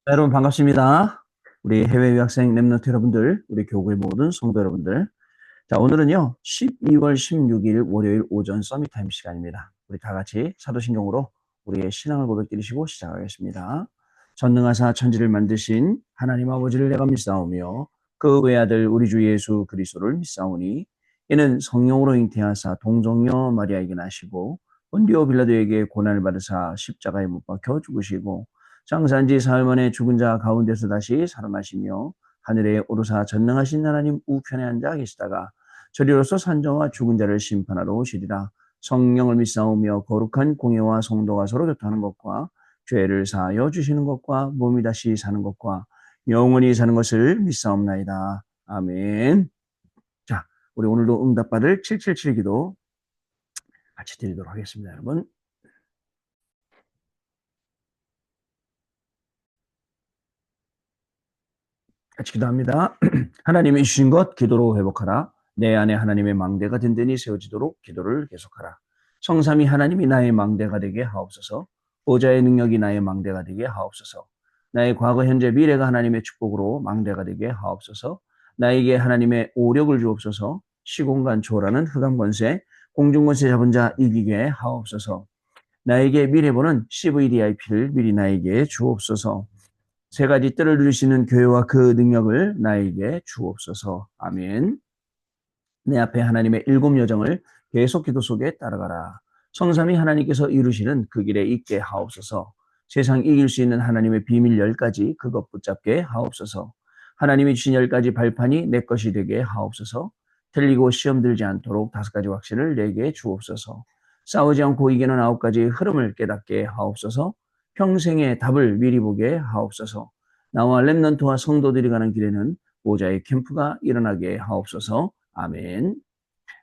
여러분 반갑습니다. 우리 해외 유학생 랩런트 여러분들, 우리 교구의 모든 성도 여러분들. 자, 오늘은요, 12월 16일 월요일 오전 서밋타임 시간입니다. 우리 다 같이 사도신경으로 우리의 신앙을 고백드리시고 시작하겠습니다. 전능하사 천지를 만드신 하나님 아버지를 내가 믿사오며 그 외아들 우리 주 예수 그리스도를 믿사오니 이는 성령으로 잉태하사 동정녀 마리아에게 나시고 본디오 빌라도에게 고난을 받으사 십자가에 못 박혀 죽으시고 장사한 지 사흘 만에 죽은 자 가운데서 다시 살아나시며 하늘에 오르사 전능하신 하나님 우편에 앉아 계시다가 저리로서 산자와 죽은 자를 심판하러 오시리라. 성령을 믿사오며 거룩한 공예와 성도가 서로 교통하는 것과 죄를 사하여 주시는 것과 몸이 다시 사는 것과 영원히 사는 것을 믿사옵나이다. 아멘. 자, 우리 오늘도 응답받을 777 기도 같이 드리도록 하겠습니다, 여러분. 같이 기도합니다. 하나님이 주신 것 기도로 회복하라. 내 안에 하나님의 망대가 든든히 세워지도록 기도를 계속하라. 성삼위 하나님이 나의 망대가 되게 하옵소서. 보좌의 능력이 나의 망대가 되게 하옵소서. 나의 과거, 현재, 미래가 하나님의 축복으로 망대가 되게 하옵소서. 나에게 하나님의 오력을 주옵소서. 시공간 초월하는 흑암 권세, 공중 권세 잡은 자 이기게 하옵소서. 나에게 미래 보는 CVDIP를 미리 나에게 주옵소서. 세 가지 뜰을 누리시는 교회와 그 능력을 나에게 주옵소서. 아멘. 내 앞에 하나님의 일곱 여정을 계속 기도 속에 따라가라. 성삼위 하나님께서 이루시는 그 길에 있게 하옵소서. 세상 이길 수 있는 하나님의 비밀 10가지 그것 붙잡게 하옵소서. 하나님이 주신 10가지 발판이 내 것이 되게 하옵소서. 틀리고 시험 들지 않도록 5가지 확신을 내게 주옵소서. 싸우지 않고 이기는 9가지 흐름을 깨닫게 하옵소서. 평생의 답을 미리 보게 하옵소서. 나와 렘넌트와 성도들이 가는 길에는 보좌의 캠프가 일어나게 하옵소서. 아멘.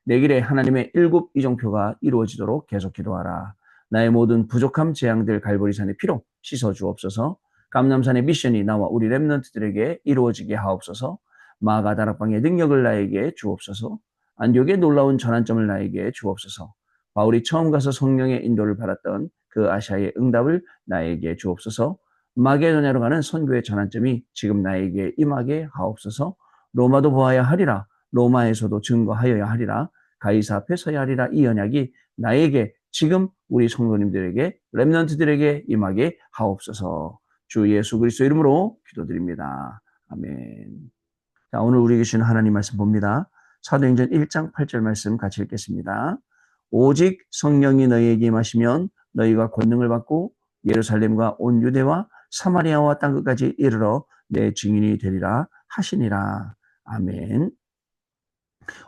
내 길에 하나님의 일곱 이정표가 이루어지도록 계속 기도하라. 나의 모든 부족함, 재앙들 갈보리산의 피로 씻어 주옵소서. 감남산의 미션이 나와 우리 렘넌트들에게 이루어지게 하옵소서. 마가 다락방의 능력을 나에게 주옵소서. 안디옥의 놀라운 전환점을 나에게 주옵소서. 바울이 처음 가서 성령의 인도를 받았던 그 아시아의 응답을 나에게 주옵소서. 마게도냐로 가는 선교의 전환점이 지금 나에게 임하게 하옵소서. 로마도 보아야 하리라. 로마에서도 증거하여야 하리라. 가이사 앞에 서야 하리라. 이 언약이 나에게 지금 우리 성도님들에게 렘넌트들에게 임하게 하옵소서. 주 예수 그리스도 이름으로 기도드립니다. 아멘. 자, 오늘 우리에게 주신 하나님 말씀 봅니다. 사도행전 1장 8절 말씀 같이 읽겠습니다. 오직 성령이 너희에게 임하시면 너희가 권능을 받고 예루살렘과 온 유대와 사마리아와 땅 끝까지 이르러 내 증인이 되리라 하시니라. 아멘.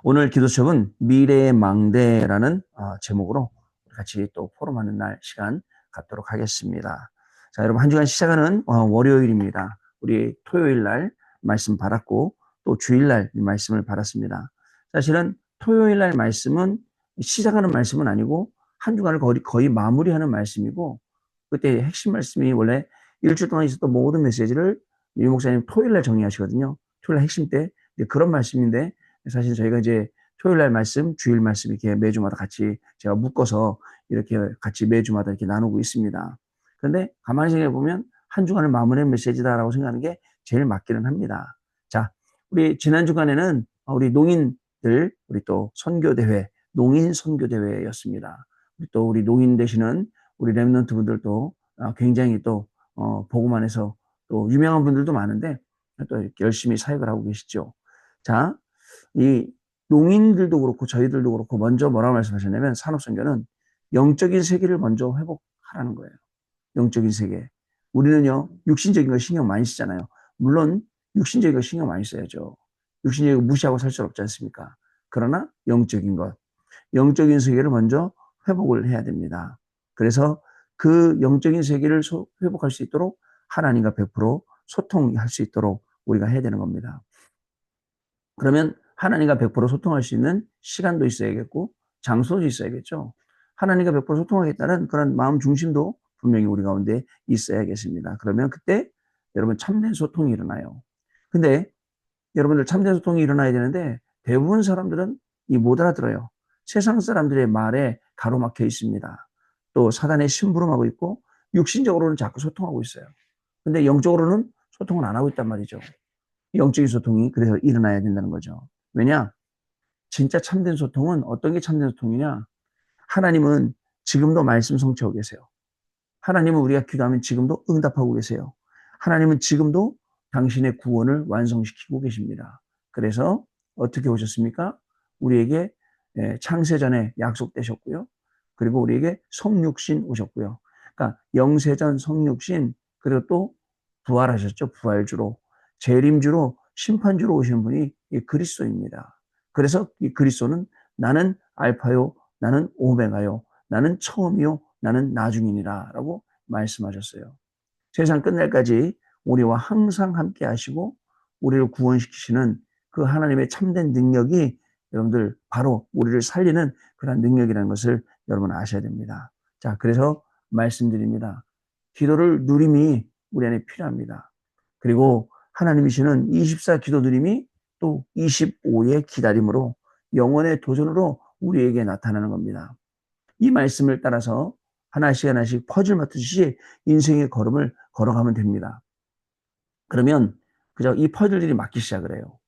오늘 기도책은 미래의 망대라는 제목으로 같이 또 포럼하는 날 시간 갖도록 하겠습니다. 자, 여러분 한 주간 시작하는 월요일입니다. 우리 토요일 날 말씀 받았고 또 주일 날 말씀을 받았습니다. 사실은 토요일 날 말씀은 시작하는 말씀은 아니고 한 주간을 거의 마무리하는 말씀이고 그때 핵심 말씀이 원래 일주일 동안 있었던 모든 메시지를 유 목사님 토요일 날 정리하시거든요. 토요일 날 핵심 때 그런 말씀인데 사실 저희가 이제 토요일 날 말씀, 주일 말씀 이렇게 매주마다 같이 제가 묶어서 이렇게 같이 매주마다 이렇게 나누고 있습니다. 그런데 가만히 생각해 보면 한 주간을 마무리한 메시지다라고 생각하는 게 제일 맞기는 합니다. 자, 우리 지난 주간에는 우리 농인들, 우리 또 선교대회, 농인 선교대회였습니다. 또 우리 농인 되시는 우리 렘넌트 분들도 굉장히 또 복음 안에서 또 유명한 분들도 많은데 또 이렇게 열심히 사역을 하고 계시죠. 자, 이 농인들도 그렇고 저희들도 그렇고 먼저 뭐라고 말씀하셨냐면 산업선교는 영적인 세계를 먼저 회복하라는 거예요. 영적인 세계. 우리는요, 육신적인 거 신경 많이 쓰잖아요. 물론 육신적인 거 신경 많이 써야죠. 육신적인 거 무시하고 살 수 없지 않습니까? 그러나 영적인 것, 영적인 세계를 먼저 회복을 해야 됩니다. 그래서 그 영적인 세계를 회복할 수 있도록 하나님과 100% 소통할 수 있도록 우리가 해야 되는 겁니다. 그러면 하나님과 100% 소통할 수 있는 시간도 있어야겠고 장소도 있어야겠죠. 하나님과 100% 소통하겠다는 그런 마음 중심도 분명히 우리 가운데 있어야겠습니다. 그러면 그때 여러분 참된 소통이 일어나요. 근데 여러분들 참된 소통이 일어나야 되는데 대부분 사람들은 못 알아들어요. 세상 사람들의 말에 가로막혀 있습니다. 또 사단의 심부름하고 있고 육신적으로는 자꾸 소통하고 있어요. 근데 영적으로는 소통을 안 하고 있단 말이죠. 영적인 소통이 그래서 일어나야 된다는 거죠. 왜냐? 진짜 참된 소통은 어떤 게 참된 소통이냐? 하나님은 지금도 말씀 성취하고 계세요. 하나님은 우리가 기도하면 지금도 응답하고 계세요. 하나님은 지금도 당신의 구원을 완성시키고 계십니다. 그래서 어떻게 오셨습니까? 우리에게 창세전에 약속되셨고요. 그리고 우리에게 성육신 오셨고요. 그러니까 영세전 성육신, 그리고 또 부활하셨죠. 부활주로. 재림주로, 심판주로 오신 분이 이 그리스도입니다. 그래서 이 그리스도는 나는 알파요, 나는 오메가요, 나는 처음이요, 나는 나중이니라 라고 말씀하셨어요. 세상 끝날까지 우리와 항상 함께 하시고 우리를 구원시키시는 그 하나님의 참된 능력이 여러분들 바로 우리를 살리는 그런 능력이라는 것을 여러분 아셔야 됩니다. 자, 그래서 말씀드립니다. 기도를 누림이 우리 안에 필요합니다. 그리고 하나님이시는 24 기도 누림이 또 25의 기다림으로 영원의 도전으로 우리에게 나타나는 겁니다. 이 말씀을 따라서 하나씩 하나씩 퍼즐 맞추듯이 인생의 걸음을 걸어가면 됩니다. 그러면 그저 이 퍼즐들이 맞기 시작을 해요.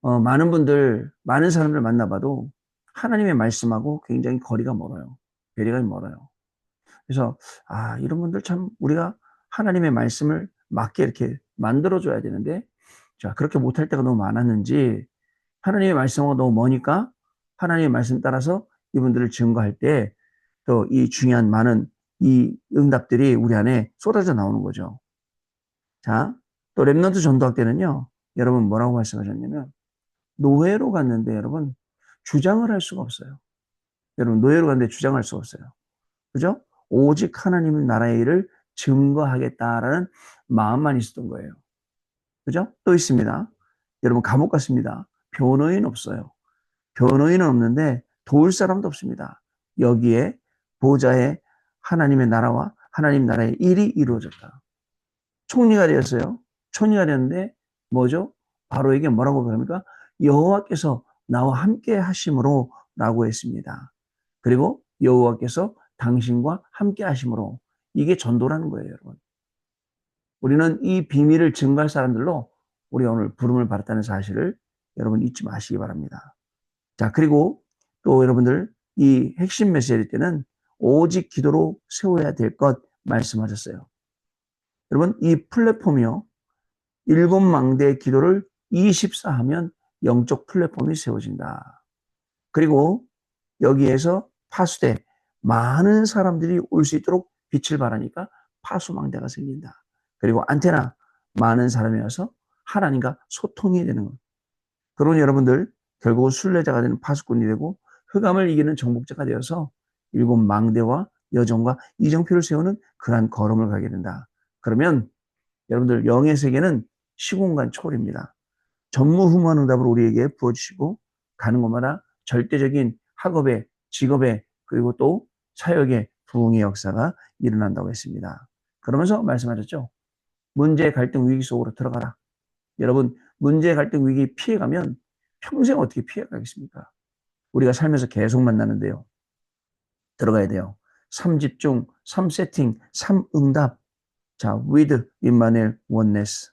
많은 사람들 만나봐도 하나님의 말씀하고 굉장히 거리가 멀어요. 괴리가 멀어요. 그래서 이런 분들 참 우리가 하나님의 말씀을 맞게 이렇게 만들어줘야 되는데, 자, 그렇게 못할 때가 너무 많았는지 하나님의 말씀하고 너무 머니까 하나님의 말씀 따라서 이분들을 증거할 때 또 이 중요한 많은 이 응답들이 우리 안에 쏟아져 나오는 거죠. 자, 또 랩넌트 전도학 때는요, 여러분 뭐라고 말씀하셨냐면, 노예로 갔는데 여러분, 주장을 할 수가 없어요. 여러분, 노예로 갔는데 주장할 수가 없어요. 그죠? 오직 하나님의 나라의 일을 증거하겠다라는 마음만 있었던 거예요. 그죠? 또 있습니다. 여러분, 감옥 갔습니다. 변호인 없어요. 변호인은 없는데 도울 사람도 없습니다. 여기에 보좌에 하나님의 나라와 하나님 나라의 일이 이루어졌다. 총리가 되었어요. 총리가 되었는데 뭐죠? 바로에게 뭐라고 그럽니까? 여호와께서 나와 함께 하심으로 라고 했습니다. 그리고 여호와께서 당신과 함께 하심으로, 이게 전도라는 거예요, 여러분. 우리는 이 비밀을 증거할 사람들로 우리가 오늘 부름을 받았다는 사실을 여러분 잊지 마시기 바랍니다. 자, 그리고 또 여러분들 이 핵심 메시지 때는 오직 기도로 세워야 될 것 말씀하셨어요. 여러분, 이 플랫폼이요, 일곱 망대의 기도를 24 하면 영적 플랫폼이 세워진다. 그리고 여기에서 파수대, 많은 사람들이 올 수 있도록 빛을 발하니까 파수망대가 생긴다. 그리고 안테나, 많은 사람이 와서 하나님과 소통이 되는 것. 그러니 여러분들 결국 순례자가 되는 파수꾼이 되고 흑암을 이기는 정복자가 되어서 일곱 망대와 여정과 이정표를 세우는 그러한 걸음을 가게 된다. 그러면 여러분들 영의 세계는 시공간 초월입니다. 전무후무한 응답을 우리에게 부어주시고 가는 곳마다 절대적인 학업의, 직업의, 그리고 또 사역의 부흥의 역사가 일어난다고 했습니다. 그러면서 말씀하셨죠. 문제, 갈등, 위기 속으로 들어가라. 여러분, 문제, 갈등, 위기 피해가면 평생 어떻게 피해가겠습니까? 우리가 살면서 계속 만나는데요. 들어가야 돼요. 3집중, 3세팅, 3응답. 자, with Immanuel Oneness.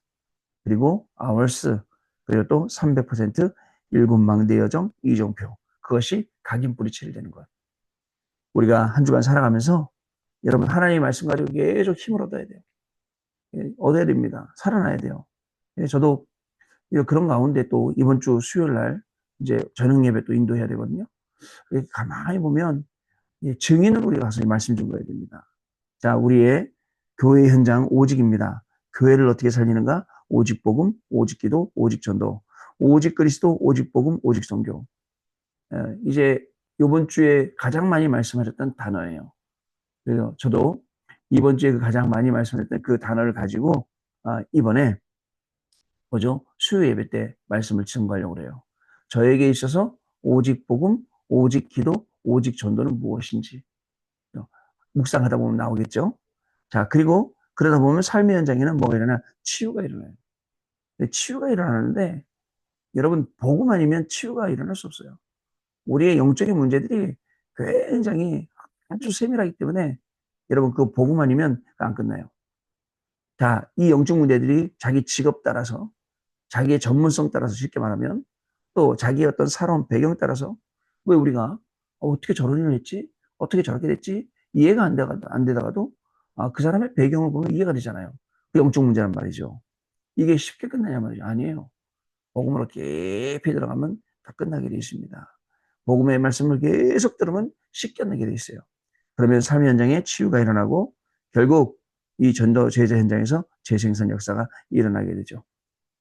그리고 ours. 그리고 또 300% 일곱 망대 여정 이정표. 그것이 각인 뿌리치를 되는 것. 우리가 한 주간 살아가면서 여러분 하나님의 말씀 가지고 계속 힘을 얻어야 돼요. 얻어야 됩니다. 살아나야 돼요. 저도 그런 가운데 또 이번 주 수요일 날 이제 저녁 예배 또 인도해야 되거든요. 가만히 보면 증인을 우리가 가서 말씀 증거해야 됩니다. 자, 우리의 교회 현장 오직입니다. 교회를 어떻게 살리는가? 오직 복음, 오직 기도, 오직 전도, 오직 그리스도, 오직 복음, 오직 선교. 이제 이번 주에 가장 많이 말씀하셨던 단어예요. 그래서 저도 이번 주에 가장 많이 말씀했던 그 단어를 가지고 이번에 뭐죠? 수요 예배 때 말씀을 증거하려고 그래요. 저에게 있어서 오직 복음, 오직 기도, 오직 전도는 무엇인지 묵상하다 보면 나오겠죠. 자, 그리고 그러다 보면 삶의 현장에는 뭐가 일어나? 치유가 일어나요. 치유가 일어나는데 여러분 복음 아니면 치유가 일어날 수 없어요. 우리의 영적인 문제들이 굉장히 아주 세밀하기 때문에 여러분 그 복음 아니면 안 끝나요. 자, 이 영적 문제들이 자기 직업 따라서, 자기의 전문성 따라서, 쉽게 말하면 또 자기의 어떤 살아온 배경 따라서, 왜 우리가 어떻게 저런 일을 했지? 어떻게 저렇게 됐지? 이해가 안 되다가도 그 사람의 배경을 보면 이해가 되잖아요. 그 영적 문제란 말이죠. 이게 쉽게 끝나냐 말이죠. 아니에요. 복음으로 깊이 들어가면 다 끝나게 돼 있습니다. 복음의 말씀을 계속 들으면 쉽게 끝나게 돼 있어요. 그러면 삶의 현장에 치유가 일어나고 결국 이 전도 제자 현장에서 재생산 역사가 일어나게 되죠.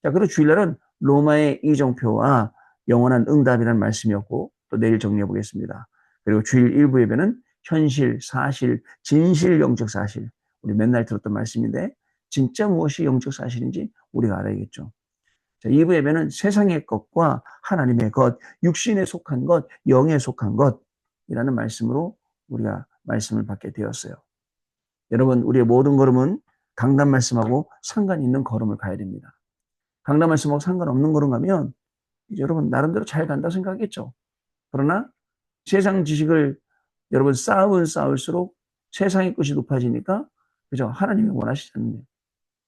자, 그리고 주일날은 로마의 이정표와 영원한 응답이라는 말씀이었고, 또 내일 정리해 보겠습니다. 그리고 주일 일부 예배는 현실, 사실, 진실, 영적 사실. 우리 맨날 들었던 말씀인데 진짜 무엇이 영적 사실인지 우리가 알아야겠죠. 자, 2부 예배는 세상의 것과 하나님의 것, 육신에 속한 것, 영에 속한 것이라는 말씀으로 우리가 말씀을 받게 되었어요. 여러분, 우리의 모든 걸음은 강단 말씀하고 상관 있는 걸음을 가야 됩니다. 강단 말씀하고 상관없는 걸음 가면 이제 여러분 나름대로 잘 간다 생각하겠죠. 그러나 세상 지식을 여러분 쌓으면 쌓을수록 세상의 것이 높아지니까 그죠? 하나님이 원하시지 않는데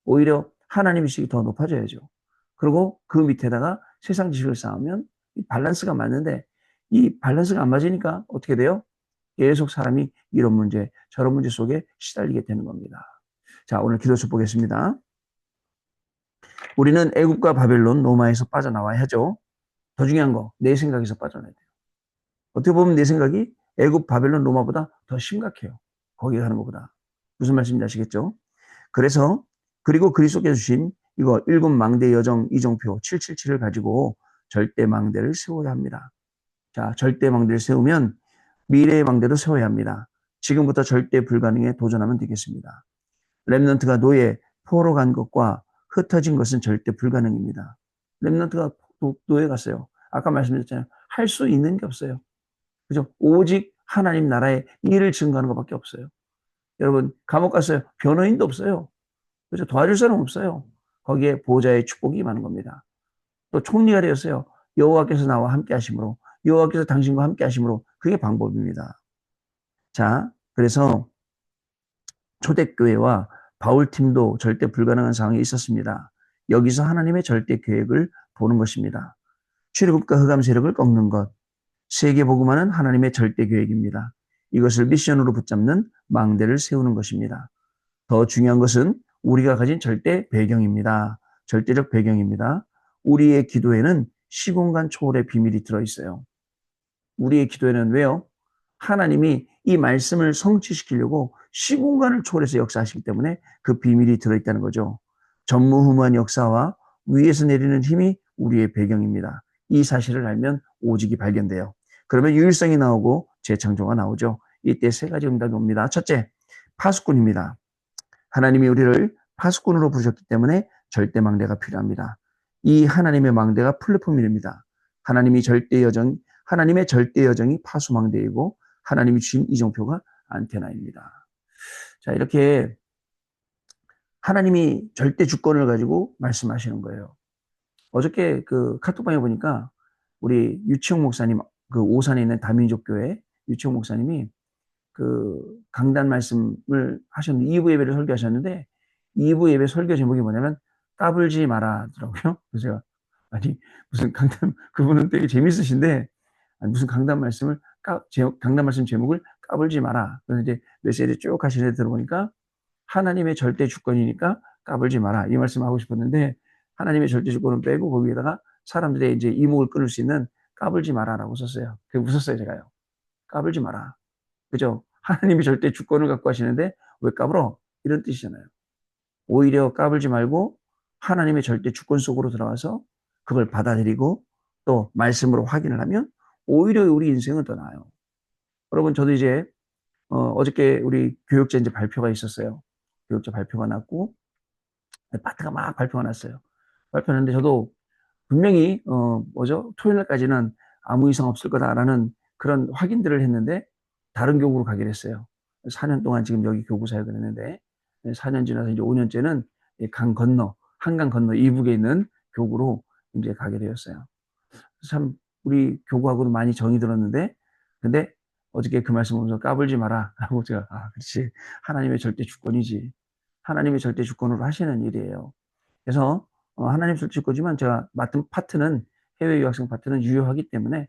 오히려 하나님의 지식이 더 높아져야죠. 그리고 그 밑에다가 세상 지식을 쌓으면 이 밸런스가 맞는데 이 밸런스가 안 맞으니까 어떻게 돼요? 계속 사람이 이런 문제 저런 문제 속에 시달리게 되는 겁니다. 자, 오늘 기도서 보겠습니다. 우리는 애굽과 바벨론, 로마에서 빠져나와야 하죠. 더 중요한 거, 내 생각에서 빠져나야 돼요. 어떻게 보면 내 생각이 애굽, 바벨론, 로마보다 더 심각해요. 거기 가는 것보다. 무슨 말씀인지 아시겠죠? 그래서 그리고 그리스도께서 주신 이거 일곱 망대 여정 이정표 777을 가지고 절대 망대를 세워야 합니다. 자, 절대 망대를 세우면 미래의 망대도 세워야 합니다. 지금부터 절대 불가능에 도전하면 되겠습니다. 렘넌트가 노예, 포로 간 것과 흩어진 것은 절대 불가능입니다. 렘넌트가 노예 갔어요. 아까 말씀드렸잖아요. 할 수 있는 게 없어요. 그죠? 오직 하나님 나라의 일을 증거하는 것밖에 없어요. 여러분, 감옥 갔어요. 변호인도 없어요. 그죠? 도와줄 사람 없어요. 거기에 보호자의 축복이 많은 겁니다. 또 총리가 되었어요. 여호와께서 나와 함께 하심으로, 여호와께서 당신과 함께 하심으로, 그게 방법입니다. 자, 그래서 초대교회와 바울팀도 절대 불가능한 상황이 있었습니다. 여기서 하나님의 절대 계획을 보는 것입니다. 출애굽과 흑암 세력을 꺾는 것, 세계 복음화는 하나님의 절대 계획입니다. 이것을 미션으로 붙잡는 망대를 세우는 것입니다. 더 중요한 것은 우리가 가진 절대 배경입니다. 절대적 배경입니다. 우리의 기도에는 시공간 초월의 비밀이 들어있어요. 우리의 기도에는 왜요? 하나님이 이 말씀을 성취시키려고 시공간을 초월해서 역사하시기 때문에 그 비밀이 들어있다는 거죠. 전무후무한 역사와 위에서 내리는 힘이 우리의 배경입니다. 이 사실을 알면 오직이 발견돼요. 그러면 유일성이 나오고 재창조가 나오죠. 이때 세 가지 응답이 옵니다. 첫째, 파수꾼입니다. 하나님이 우리를 파수꾼으로 부르셨기 때문에 절대 망대가 필요합니다. 이 하나님의 망대가 플랫폼입니다. 하나님의 절대 여정이 파수망대이고 하나님이 주신 이정표가 안테나입니다. 자, 이렇게 하나님이 절대 주권을 가지고 말씀하시는 거예요. 어저께 그 카톡방에 보니까 우리 유치용 목사님, 그 오산에 있는 다민족교회 유치용 목사님이 그 강단 말씀을 하셨는데 2부 예배를 설교하셨는데 2부 예배 설교 제목이 뭐냐면 까불지 마라 하더라고요. 그래서 제가 아니 무슨 강단 그분은 되게 재밌으신데 아니, 무슨 강단 말씀을 강단 말씀 제목을 까불지 마라. 그래서 이제 메시지 쭉 하시는데 들어보니까 하나님의 절대 주권이니까 까불지 마라 이 말씀 하고 싶었는데 하나님의 절대 주권은 빼고 거기에다가 사람들의 이제 이목을 끊을 수 있는 까불지 마라라고 썼어요. 그게 웃었어요 제가요. 까불지 마라. 그죠? 하나님이 절대 주권을 갖고 하시는데 왜 까불어? 이런 뜻이잖아요. 오히려 까불지 말고 하나님의 절대 주권 속으로 들어가서 그걸 받아들이고 또 말씀으로 확인을 하면 오히려 우리 인생은 더 나아요. 여러분 저도 이제 어저께 우리 교육자 이제 발표가 있었어요. 교육자 발표가 났고 파트가 막 발표가 났어요. 발표했는데 저도 분명히 토요일날까지는 아무 이상 없을 거다라는 그런 확인들을 했는데 다른 교구로 가기로 했어요. 4년 동안 지금 여기 교구 사역을 했는데 4년 지나서 이제 5년째는 한강 건너 이북에 있는 교구로 이제 가게 되었어요. 참 우리 교구하고도 많이 정이 들었는데 근데 어저께 그 말씀 보면서 까불지 마라 라고 제가 그렇지 하나님의 절대 주권이지 하나님의 절대 주권으로 하시는 일이에요. 그래서 하나님 절대 주권이지만 제가 맡은 파트는 해외 유학생 파트는 유효하기 때문에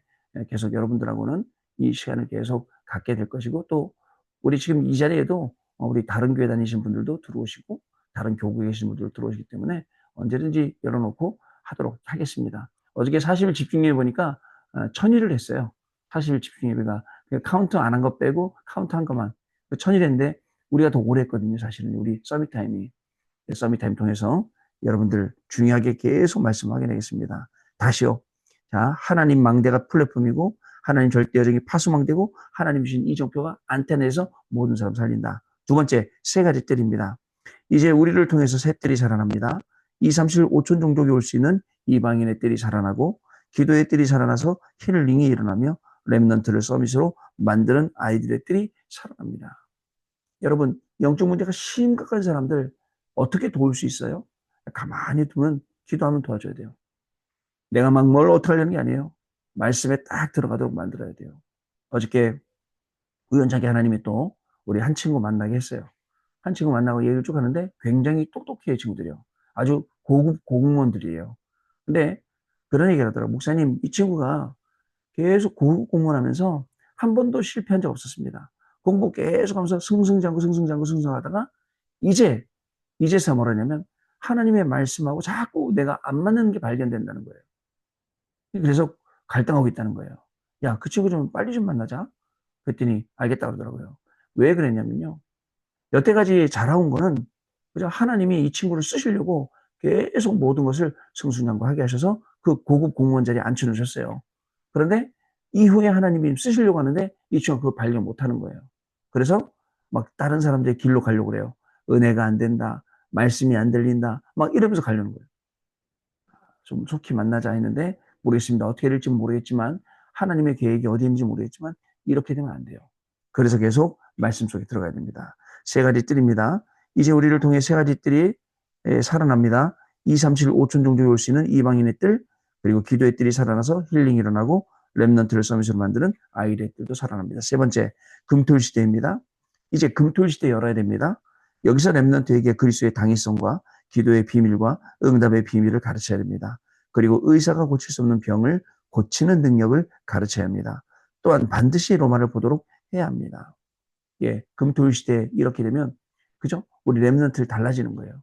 계속 여러분들하고는 이 시간을 계속 갖게 될 것이고 또 우리 지금 이 자리에도 우리 다른 교회 다니신 분들도 들어오시고 다른 교구에 계신 분들도 들어오시기 때문에 언제든지 열어놓고 하도록 하겠습니다. 어저께 40일 집중예배 보니까 1000일을 했어요. 40일 집중예배가 카운트 안 한 거 빼고 카운트 한 것만 1000일 했는데 우리가 더 오래 했거든요. 사실은 우리 서밋타임이. 서밋타임 통해서 여러분들 중요하게 계속 말씀 확인하겠습니다. 다시요. 자, 하나님 망대가 플랫폼이고 하나님 절대적인 파수망대고 하나님 주신 이정표가 안테나에서 모든 사람 살린다. 두 번째, 세 가지 뜰입니다. 이제 우리를 통해서 새 뜰이 살아납니다. 2, 3, 7, 5천 종족이 올 수 있는 이방인의 뜰이 살아나고 기도의 뜰이 살아나서 힐링이 일어나며 렘넌트를 서밋으로 만드는 아이들의 뜰이 살아납니다. 여러분, 영적 문제가 심각한 사람들 어떻게 도울 수 있어요? 가만히 두면 기도하면 도와줘야 돼요. 내가 막 뭘 어떻게 하려는 게 아니에요. 말씀에 딱 들어가도록 만들어야 돼요. 어저께 우연찮게 하나님이 또 우리 한 친구 만나게 했어요. 한 친구 만나고 얘기를 쭉 하는데 굉장히 똑똑해요, 친구들이요. 아주 고급 공무원들이에요. 근데 그런 얘기를 하더라고요. 목사님, 이 친구가 계속 고급 공무원하면서 한 번도 실패한 적 없었습니다. 공부 계속 하면서 승승장구 이제서 뭐라냐면 하나님의 말씀하고 자꾸 내가 안 맞는 게 발견된다는 거예요. 그래서 갈등하고 있다는 거예요. 야, 그 친구 좀 빨리 좀 만나자. 그랬더니 알겠다 그러더라고요. 왜 그랬냐면요. 여태까지 잘해온 거는 그저 하나님이 이 친구를 쓰시려고 계속 모든 것을 승승장구하게 하셔서 그 고급 공무원 자리에 앉혀놓으셨어요. 그런데 이후에 하나님이 쓰시려고 하는데 이 친구가 그걸 발견 못하는 거예요. 그래서 막 다른 사람들의 길로 가려고 그래요. 은혜가 안 된다. 말씀이 안 들린다. 막 이러면서 가려는 거예요. 좀 속히 만나자 했는데 모르겠습니다. 어떻게 될지 모르겠지만 하나님의 계획이 어디 있는지 모르겠지만 이렇게 되면 안 돼요. 그래서 계속 말씀 속에 들어가야 됩니다. 세 가지 뜰입니다. 이제 우리를 통해 세 가지 뜰이 살아납니다. 2, 3, 7, 5천 종족이 올 수 있는 이방인의 뜰, 그리고 기도의 뜰이 살아나서 힐링이 일어나고 렘넌트를 서밋으로 만드는 아이들의 뜰도 살아납니다. 세 번째, 금토일 시대입니다. 이제 금토일 시대 열어야 됩니다. 여기서 렘넌트에게 그리스도의 당위성과 기도의 비밀과 응답의 비밀을 가르쳐야 됩니다. 그리고 의사가 고칠 수 없는 병을 고치는 능력을 가르쳐야 합니다. 또한 반드시 로마를 보도록 해야 합니다. 예, 금토일 시대에 이렇게 되면 그죠? 우리 렘넌트를 달라지는 거예요.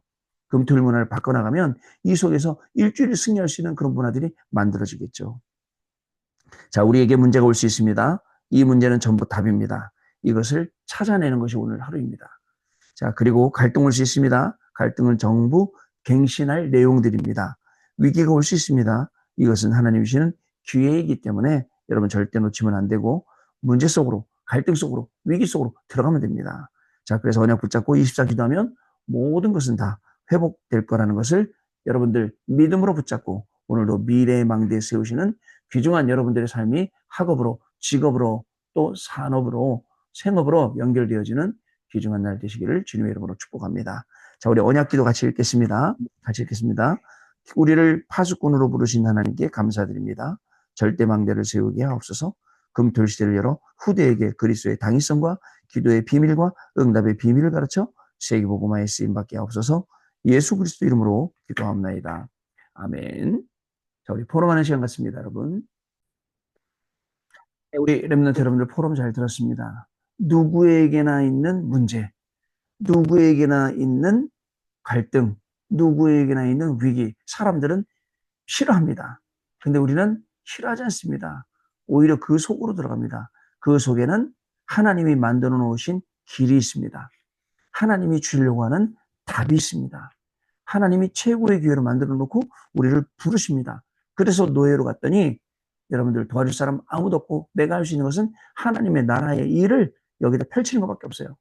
금토일 문화를 바꿔나가면 이 속에서 일주일을 승리할 수 있는 그런 문화들이 만들어지겠죠. 자, 우리에게 문제가 올 수 있습니다. 이 문제는 전부 답입니다. 이것을 찾아내는 것이 오늘 하루입니다. 자, 그리고 갈등 올 수 있습니다. 갈등은 정부 갱신할 내용들입니다. 위기가 올 수 있습니다. 이것은 하나님 주시는 기회이기 때문에 여러분 절대 놓치면 안 되고 문제 속으로, 갈등 속으로, 위기 속으로 들어가면 됩니다. 자, 그래서 언약 붙잡고 24 기도하면 모든 것은 다 회복될 거라는 것을 여러분들 믿음으로 붙잡고 오늘도 미래의 망대에 세우시는 귀중한 여러분들의 삶이 학업으로, 직업으로, 또 산업으로, 생업으로 연결되어지는 귀중한 날 되시기를 주님의 이름으로 축복합니다. 자, 우리 언약기도 같이 읽겠습니다. 같이 읽겠습니다. 우리를 파수꾼으로 부르신 하나님께 감사드립니다. 절대 망대를 세우게 하옵소서. 금토일 시대를 열어 후대에게 그리스도의 당위성과 기도의 비밀과 응답의 비밀을 가르쳐 세계복음화에 쓰임받게 하옵소서. 예수 그리스도 이름으로 기도합나이다. 아멘. 자, 우리 포럼하는 시간 같습니다, 여러분. 우리 렘넌트 여러분들 포럼 잘 들었습니다. 누구에게나 있는 문제, 누구에게나 있는 갈등, 누구에게나 있는 위기, 사람들은 싫어합니다. 근데 우리는 싫어하지 않습니다. 오히려 그 속으로 들어갑니다. 그 속에는 하나님이 만들어 놓으신 길이 있습니다. 하나님이 주려고 하는 답이 있습니다. 하나님이 최고의 기회로 만들어 놓고 우리를 부르십니다. 그래서 노예로 갔더니 여러분들 도와줄 사람 아무도 없고 내가 할 수 있는 것은 하나님의 나라의 일을 여기다 펼치는 것밖에 없어요.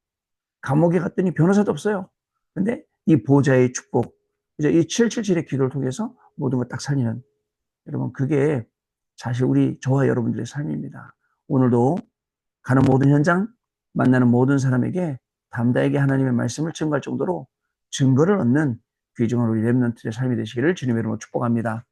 감옥에 갔더니 변호사도 없어요. 근데 이 보좌의 축복, 이제 이 777의 기도를 통해서 모든 걸 딱 살리는, 여러분 그게 사실 우리 저와 여러분들의 삶입니다. 오늘도 가는 모든 현장, 만나는 모든 사람에게 담대하게 하나님의 말씀을 증거할 정도로 증거를 얻는 귀중한 우리 렘넌트의 삶이 되시기를 주님의 이름으로 축복합니다.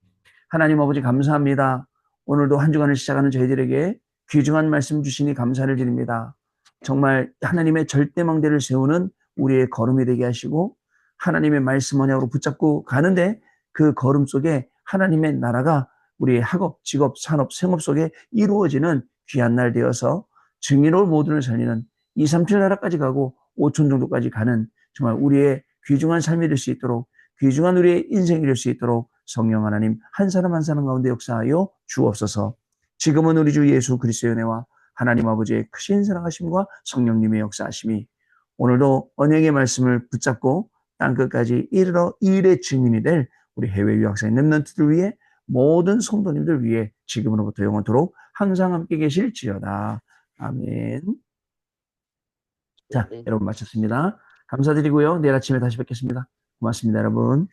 하나님 아버지 감사합니다. 오늘도 한 주간을 시작하는 저희들에게 귀중한 말씀 주시니 감사를 드립니다. 정말 하나님의 절대망대를 세우는 우리의 걸음이 되게 하시고 하나님의 말씀 언약으로 붙잡고 가는데 그 걸음 속에 하나님의 나라가 우리의 학업, 직업, 산업, 생업 속에 이루어지는 귀한 날 되어서 증인으로 모두를 살리는 2, 3천 나라까지 가고 5천 정도까지 가는 정말 우리의 귀중한 삶이 될 수 있도록 귀중한 우리의 인생이 될 수 있도록 성령 하나님 한 사람 한 사람 가운데 역사하여 주옵소서. 지금은 우리 주 예수 그리스도의 은혜와 하나님 아버지의 크신 사랑하심과 성령님의 역사하심이 오늘도 언약의 말씀을 붙잡고 땅끝까지 이르러 이 일의 증인이 될 우리 해외 유학생 렘넌트들 위해 모든 성도님들 위해 지금으로부터 영원토록 항상 함께 계실지어다. 아멘. 자, 네. 여러분 마쳤습니다. 감사드리고요. 내일 아침에 다시 뵙겠습니다. 고맙습니다, 여러분.